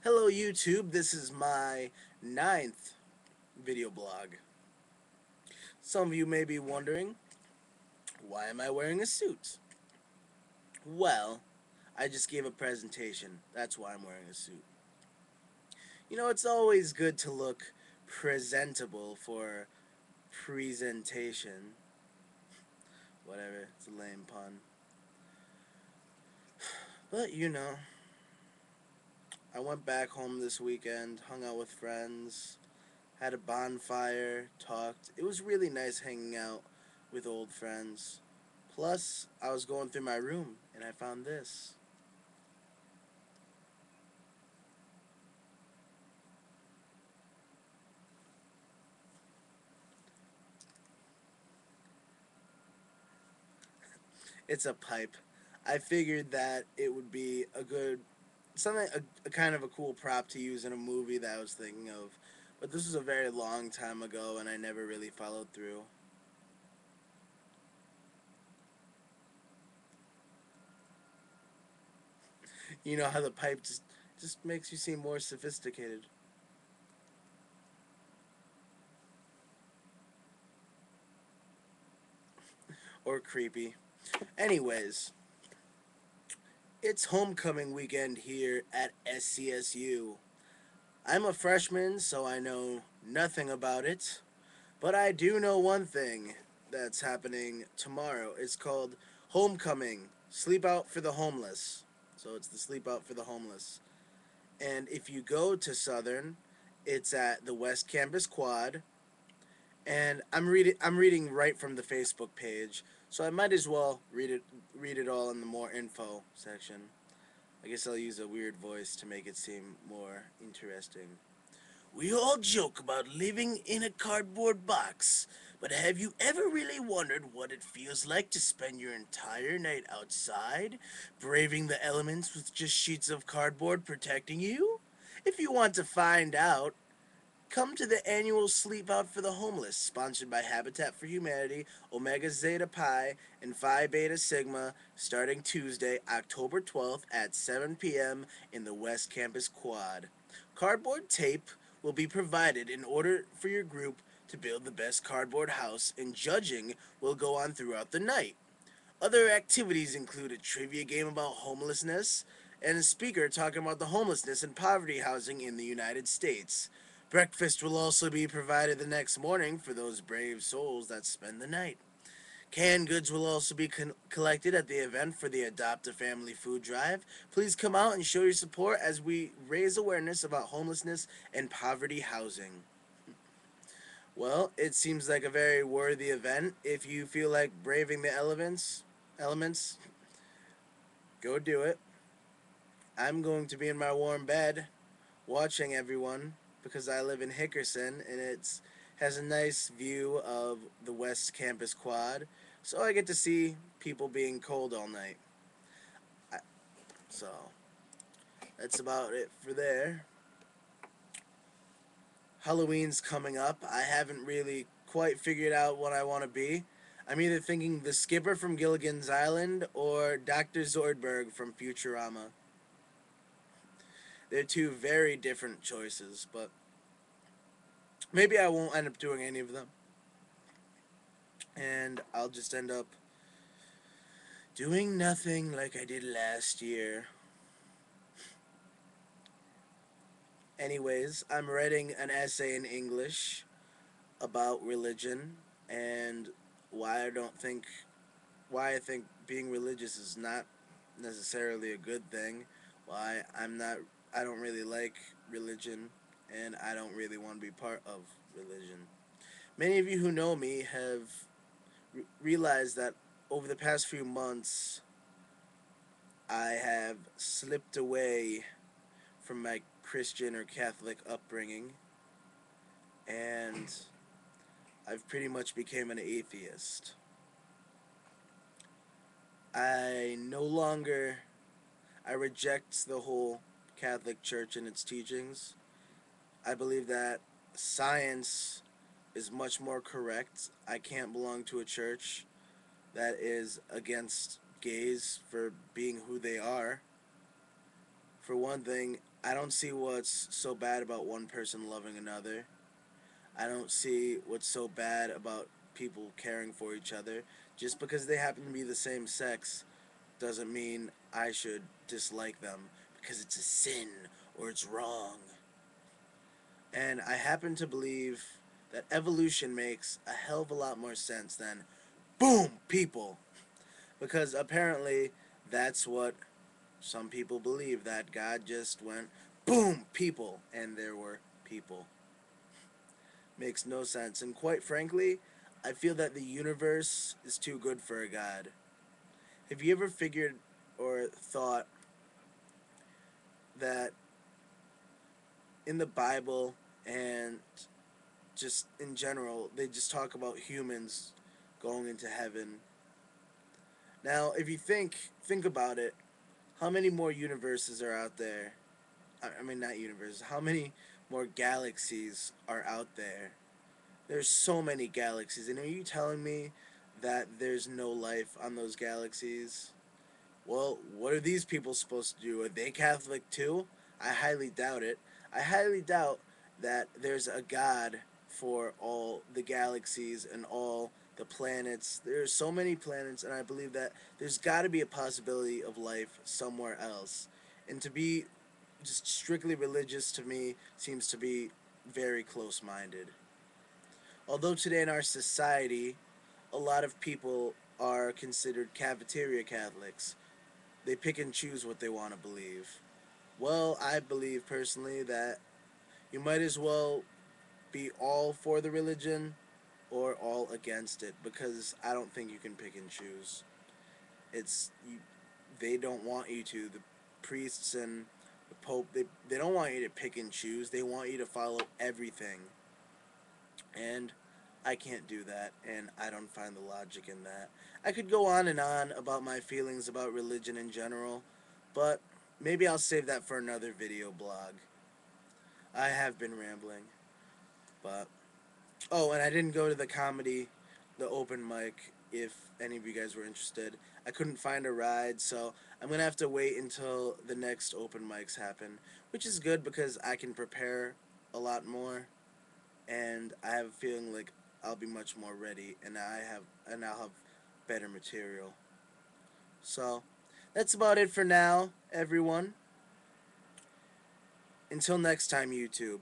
Hello YouTube, this is my ninth video blog. Some of you may be wondering, why am I wearing a suit? Well, I just gave a presentation, that's why I'm wearing a suit. You know, it's always good to look presentable for presentation. Whatever, it's a lame pun. But you know, I went back home this weekend, hung out with friends, had a bonfire, talked. It was really nice hanging out with old friends. Plus, I was going through my room and I found this. It's a pipe. I figured that it would be a good something a kind of a cool prop to use in a movie that I was thinking of. But this was a very long time ago and I never really followed through. You know how the pipe just makes you seem more sophisticated or creepy. Anyways, it's homecoming weekend here at SCSU. I'm a freshman, so I know nothing about it, but I do know one thing that's happening tomorrow. It's called Homecoming, Sleep Out for the Homeless. So it's the Sleep Out for the Homeless. And if you go to Southern, it's at the West Campus Quad, and I'm reading right from the Facebook page, so I might as well read it all in the more info section. I guess I'll use a weird voice to make it seem more interesting. We all joke about living in a cardboard box, but have you ever really wondered what it feels like to spend your entire night outside, braving the elements with just sheets of cardboard protecting you? If you want to find out, come to the annual Sleep Out for the Homeless, sponsored by Habitat for Humanity, Omega Zeta Pi, and Phi Beta Sigma, starting Tuesday, October 12th at 7 p.m. in the West Campus Quad. Cardboard tape will be provided in order for your group to build the best cardboard house, and judging will go on throughout the night. Other activities include a trivia game about homelessness and a speaker talking about the homelessness and poverty housing in the United States. Breakfast will also be provided the next morning for those brave souls that spend the night. Canned goods will also be collected at the event for the Adopt a Family food drive. Please come out and show your support as we raise awareness about homelessness and poverty housing. Well, it seems like a very worthy event. If you feel like braving the elements, go do it. I'm going to be in my warm bed watching everyone because I live in Hickerson and it has a nice view of the West Campus Quad, so I get to see people being cold all night. I, so that's about it for there. Halloween's coming up. I haven't really quite figured out what I want to be. I'm either thinking the Skipper from Gilligan's Island or Dr. Zoidberg from Futurama. They're two very different choices, but maybe I won't end up doing any of them. And I'll just end up doing nothing like I did last year. Anyways, I'm writing an essay in English about religion and why I don't think why I think being religious is not necessarily a good thing. Why I don't really like religion and I don't really want to be part of religion. Many of you who know me have realized that over the past few months I have slipped away from my Christian or Catholic upbringing and I've pretty much became an atheist. I no longer I reject the whole Catholic Church and its teachings. I believe that science is much more correct. I can't belong to a church that is against gays for being who they are. For one thing, I don't see what's so bad about one person loving another. I don't see what's so bad about people caring for each other. Just because they happen to be the same sex doesn't mean I should dislike them because it's a sin or it's wrong. And I happen to believe that evolution makes a hell of a lot more sense than boom, people. Because apparently that's what some people believe, that God just went boom, people, and there were people. Makes no sense. And quite frankly, I feel that the universe is too good for a God. Have you ever figured or thought that in the Bible and just in general, they just talk about humans going into heaven? Now, if you think about it, how many more universes are out there? I mean, not universes. How many more galaxies are out there? There's so many galaxies, and are you telling me that there's no life on those galaxies? Well, what are these people supposed to do? Are they Catholic too? I highly doubt it. I highly doubt that there's a God for all the galaxies and all the planets. There's so many planets, and I believe that there's got to be a possibility of life somewhere else. And to be just strictly religious to me seems to be very close minded. Although today in our society, a lot of people are considered cafeteria Catholics, they pick and choose what they want to believe. Well, I believe personally that you might as well be all for the religion or all against it, because I don't think you can pick and choose. It's you, they don't want you to. The priests and the pope, they don't want you to pick and choose. They want you to follow everything. And I can't do that, and I don't find the logic in that. I could go on and on about my feelings about religion in general, but maybe I'll save that for another video blog. I have been rambling, but oh, and I didn't go to the comedy, the open mic. If any of you guys were interested, I couldn't find a ride, so I'm gonna have to wait until the next open mics happen, which is good because I can prepare a lot more, and I have a feeling like I'll be much more ready, and I'll have better material. So that's about it for now, everyone. Until next time, YouTube.